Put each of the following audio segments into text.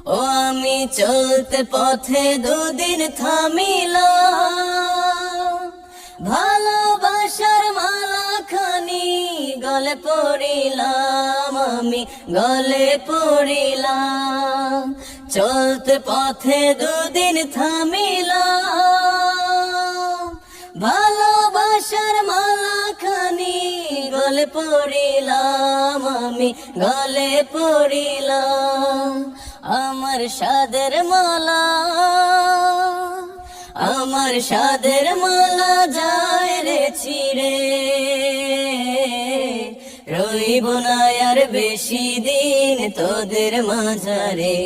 ও আমি চলতে পথে দুদিন থামিলাম, ভালোবাসার মালা খানি গলে পড়িলাম, আমি গলে পড়িলাম। চলতে পথে দুদিন থামিলাম, ভালোবাসার মালা খানি গলে পড়িলাম, আমি গলে পড়িলাম। আমার সাদের মালা, আমার সাদের মালা যায় রে ছিড়ে, রইব না আর বেশি দিন তোদের মাঝারে।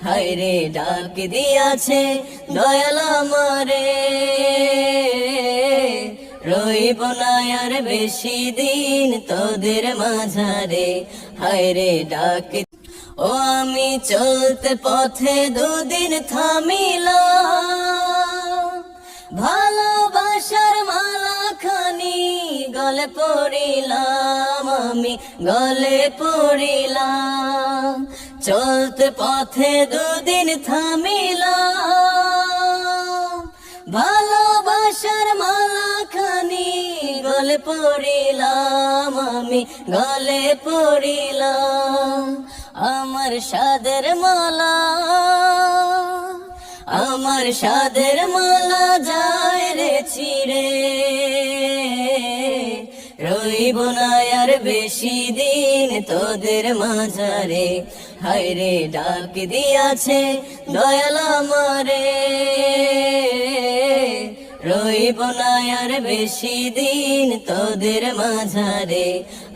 হায়রে ডাক দিয়াছে দয়াল আমারে, রইব না আর বেশি দিন তোদের মাঝারে। হায়রে ডাক, ও আমি চলতে পথে দুদিন থামিলাম, ভালোবাসার মালা খানি গলে পড়িলাম, আমি গলে পড়িলাম। চলতে পথে দুদিন থামিলাম, ভালোবাসার মালা খানি গলে পড়িলাম, আমি গলে পড়িলাম। আমার সাদের মালা, আমার সাদের মালা যায় রে ছিড়ে, রইব না আর বেশি দিন তোদের মাঝারে। হায়রে ডাক দিয়াছে দয়াল আমারে, রইব না আর বেশি দিন তোদের মাঝারে।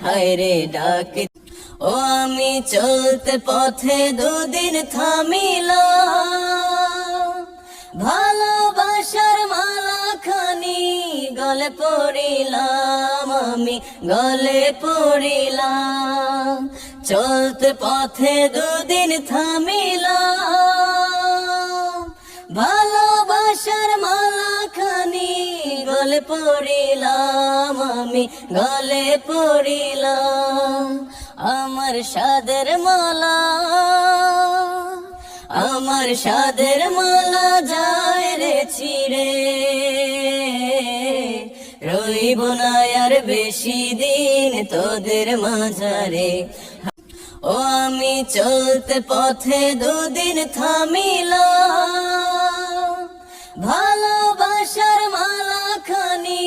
হায়রে ডাক, ও আমি চলতে পথে দুদিন থামিলাম, ভালোবাসার মালা খানি গলে পড়িলাম, আমি গলে পড়িলাম। চলতে পথে দুদিন থামিলাম, ভালোবাসার মালা খানি গলে পড়িলাম, আমি গলে পড়িলাম। আমার সাদের মালা, আমার সাদের মালা যায় রে ছিড়ে, রইব না আর বেশি দিন তোদের মাঝারে। ও আমি চলতে পথে দুদিন থামিলাম, ভালোবাসার মালা খানি